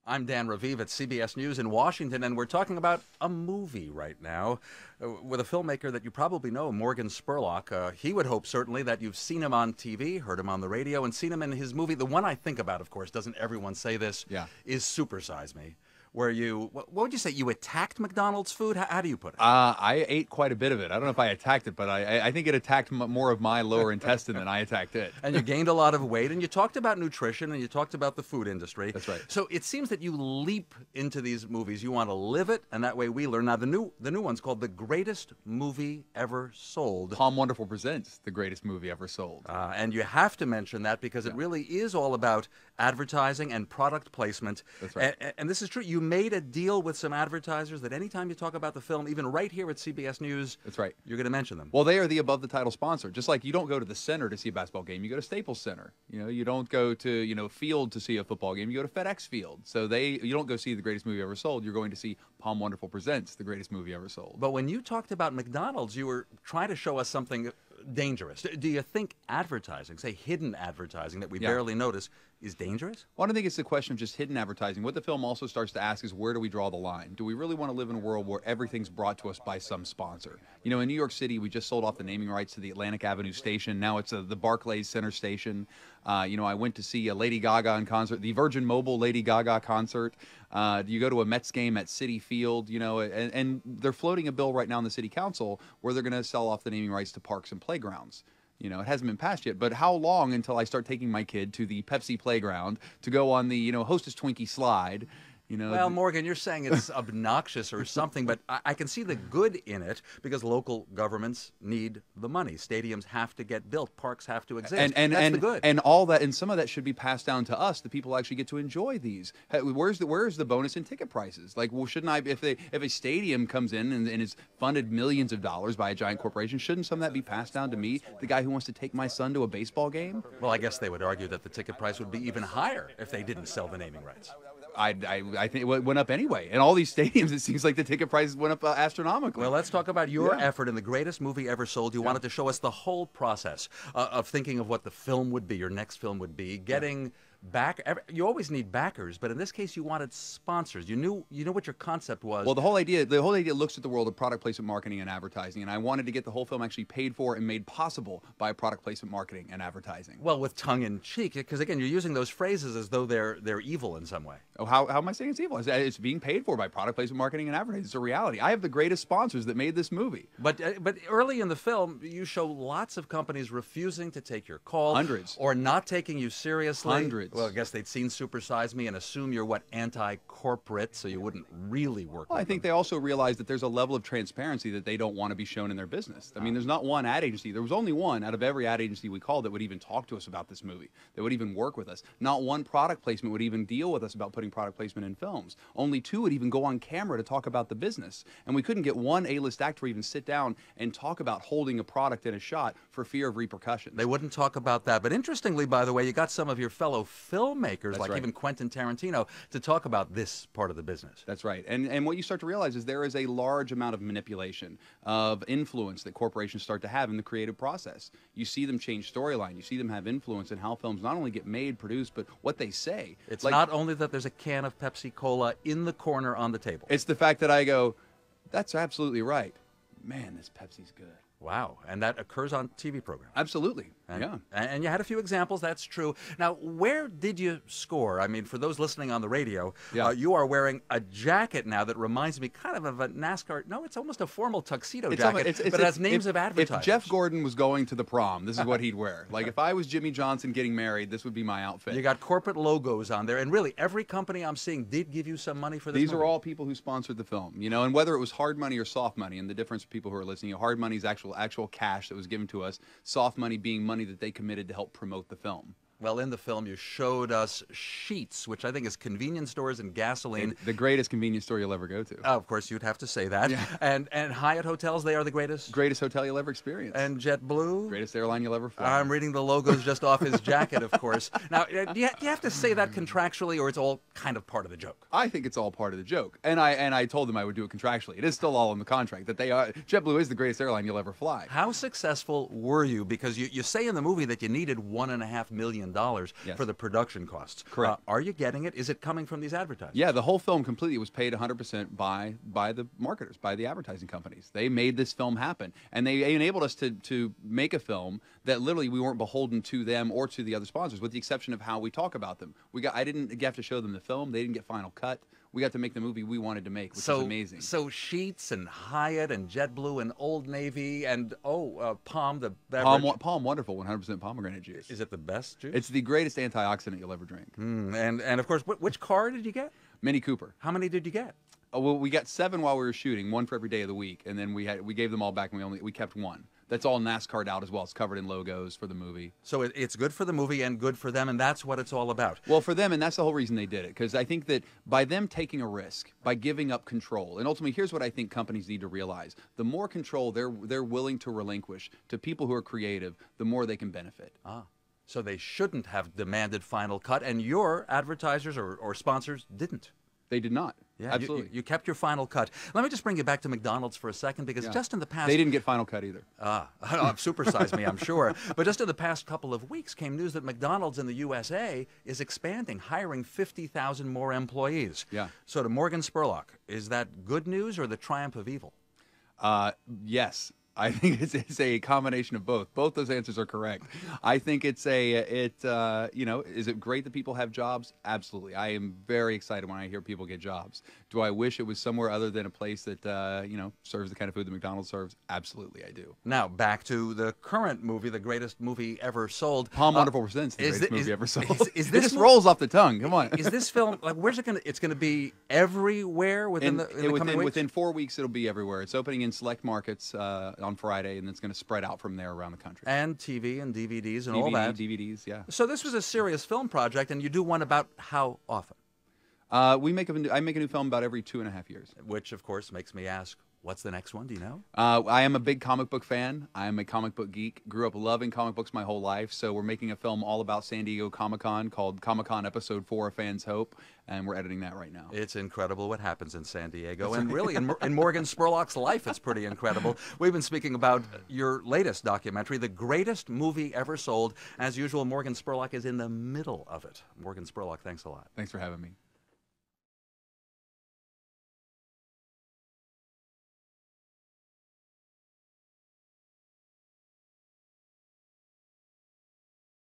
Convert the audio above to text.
I'm Dan Raviv at CBS News in Washington, and we're talking about a movie right now with a filmmaker that you probably know, Morgan Spurlock. He would hope certainly that you've seen him on TV, heard him on the radio, and seen him in his movie. The one I think about, of course, doesn't everyone say this, Yeah. is Super Size Me, where you, what would you say, you attacked McDonald's food? How do you put it? I ate quite a bit of it. I don't know if I attacked it, but I think it attacked more of my lower intestine than I attacked it. And you gained a lot of weight, and you talked about nutrition, and you talked about the food industry. That's right. So it seems that you leap into these movies. You want to live it, and that way we learn. Now, the new one's called The Greatest Movie Ever Sold. Palm Wonderful presents The Greatest Movie Ever Sold. And you have to mention that because it really is all about advertising and product placement. That's right. And this is true. You made a deal with some advertisers that anytime you talk about the film, even right here at CBS News, That's right. you're going to mention them. Well, they are the above-the-title sponsor. Just like you don't go to the center to see a basketball game, you go to Staples Center. You don't go to, Field to see a football game. You go to FedEx Field. So you don't go see The Greatest Movie Ever Sold. You're going to see Palm Wonderful presents The Greatest Movie Ever Sold. But when you talked about McDonald's, you were trying to show us something dangerous. Do you think advertising, say hidden advertising that we barely notice, is dangerous? Well, I don't think it's a question of just hidden advertising. What the film also starts to ask is, where do we draw the line? Do we really want to live in a world where everything's brought to us by some sponsor? In New York City, we just sold off the naming rights to the Atlantic Avenue station. Now it's the Barclays Center station. I went to see a Lady Gaga in concert, the Virgin Mobile Lady Gaga concert. You go to a Mets game at Citi Field, and they're floating a bill right now in the city council where they're going to sell off the naming rights to parks and playgrounds. It hasn't been passed yet, but how long until I start taking my kid to the Pepsi playground to go on the, Hostess Twinkie slide? Well, Morgan, you're saying it's obnoxious or something, but I can see the good in it because local governments need the money. Stadiums have to get built. Parks have to exist. That's the good. And all that, and some of that should be passed down to us, the people who actually get to enjoy these. Where's the bonus in ticket prices? Like, well, shouldn't I, if a stadium comes in and is funded millions of dollars by a giant corporation, shouldn't some of that be passed down to me, the guy who wants to take my son to a baseball game? Well, I guess they would argue that the ticket price would be even higher if they didn't sell the naming rights. I think it went up anyway. And all these stadiums, it seems like the ticket prices went up astronomically. Well, let's talk about your effort in The Greatest Movie Ever Sold. You wanted to show us the whole process of thinking of what the film would be, your next film would be, getting you always need backers, but in this case, you wanted sponsors. You knew what your concept was. Well, the whole idea looks at the world of product placement, marketing, and advertising, and I wanted to get the whole film actually paid for and made possible by product placement, marketing, and advertising. Well, with tongue in cheek, because again, you're using those phrases as though they're evil in some way. Oh, how am I saying it's evil? It's being paid for by product placement, marketing, and advertising. It's a reality. I have the greatest sponsors that made this movie. But early in the film, you show lots of companies refusing to take your call. Hundreds. Or not taking you seriously. Hundreds. Well, I guess they'd seen Super Size Me and assume you're anti-corporate, so you wouldn't really work with I think them. they also realize that there's a level of transparency that they don't want to be shown in their business. I mean, there's not one ad agency. There was only one out of every ad agency we called that would even talk to us about this movie, that would even work with us. Not one product placement would even deal with us about putting product placement in films. Only two would even go on camera to talk about the business. And we couldn't get one A-list actor even sit down and talk about holding a product in a shot for fear of repercussions. They wouldn't talk about that. But interestingly, by the way, you got some of your fellow filmmakers, That's right. even Quentin Tarantino, to talk about this part of the business. That's right. And what you start to realize is there is a large amount of manipulation, of influence that corporations start to have in the creative process. You see them change storyline. You see them have influence in how films not only get made, produced, but what they say. It's not only that there's a can of Pepsi Cola in the corner on the table. It's the fact that I go, that's absolutely right. Man, this Pepsi's good. Wow. And that occurs on TV programs. Absolutely. And you had a few examples, that's true. Now, where did you score? I mean, for those listening on the radio, you are wearing a jacket now that reminds me kind of a NASCAR. No, it's almost a formal tuxedo jacket, but it has names of advertisers. If Jeff Gordon was going to the prom, this is what he'd wear. Like if I was Jimmy Johnson getting married, this would be my outfit. You got corporate logos on there, and really every company I'm seeing did give you some money for this These movie. are all people who sponsored the film, and whether it was hard money or soft money, and the difference for people who are listening, hard money is actual cash that was given to us, soft money being money that they committed to help promote the film. Well, in the film, you showed us Sheetz, which I think is convenience stores and gasoline. The greatest convenience store you'll ever go to. Of course, you'd have to say that. Yeah. And Hyatt hotels, they are the greatest? Greatest hotel you'll ever experience. And JetBlue? Greatest airline you'll ever fly. I'm reading the logos just off his jacket, of course. Now, do you have to say that contractually, or it's all kind of part of the joke? I think it's all part of the joke. And I told them I would do it contractually. It is still all in the contract, that JetBlue is the greatest airline you'll ever fly. How successful were you? Because you say in the movie that you needed $1.5 million million Yes. for the production costs. Correct. Are you getting it? Is it coming from these advertisers? Yeah, the whole film completely was paid 100% by the marketers, by the advertising companies. They made this film happen, and they enabled us to make a film that literally we weren't beholden to them or to the other sponsors, with the exception of how we talk about them. I didn't have to show them the film; they didn't get final cut. We got to make the movie we wanted to make, which is amazing. So Sheetz and Hyatt and JetBlue and Old Navy and Palm, the beverage. Palm Wonderful, 100% pomegranate juice. Is it the best juice? It's the greatest antioxidant you'll ever drink. And of course, which car did you get? Mini Cooper. How many did you get? Oh, well, we got 7 while we were shooting, 1 for every day of the week, and then we gave them all back, and we kept 1. That's all NASCAR'd out as well. It's covered in logos for the movie. So it's good for the movie and good for them, and that's what it's all about. Well, for them, and that's the whole reason they did it, because I think that by them taking a risk, by giving up control, and ultimately, here's what I think companies need to realize: the more control they're willing to relinquish to people who are creative, the more they can benefit. So they shouldn't have demanded final cut, and your advertisers or sponsors didn't. They did not. Yeah, Absolutely. You kept your final cut. Let me just bring you back to McDonald's for a second, because just in the past... They didn't get final cut either. Supersize me, I'm sure. But just in the past couple of weeks came news that McDonald's in the USA is expanding, hiring 50,000 more employees. Yeah. So to Morgan Spurlock, is that good news or the triumph of evil? Yes. I think it's a combination of both. Both those answers are correct. I think is it great that people have jobs? Absolutely. I am very excited when I hear people get jobs. Do I wish it was somewhere other than a place that, serves the kind of food that McDonald's serves? Absolutely, I do. Now, back to the current movie, the greatest movie ever sold. Palm Wonderful Presents, the greatest movie ever sold. Is it this just rolls off the tongue. Come on. Is this film, like, where's it going to, it's going to be everywhere within the coming weeks? Within 4 weeks, it'll be everywhere. It's opening in select markets on Friday, and it's going to spread out from there around the country. And TV and DVDs and all that. DVDs, yeah. So this was a serious film project, and you do one about how often? I make a new film about every 2.5 years. Which, of course, makes me ask, what's the next one? Do you know? I am a big comic book fan. I am a comic book geek. Grew up loving comic books my whole life. So we're making a film all about San Diego Comic-Con called Comic-Con Episode 4: A Fan's Hope, and we're editing that right now. It's incredible what happens in San Diego. And really, in Morgan Spurlock's life, it's pretty incredible. We've been speaking about your latest documentary, The Greatest Movie Ever Sold. As usual, Morgan Spurlock is in the middle of it. Morgan Spurlock, thanks a lot. Thanks for having me.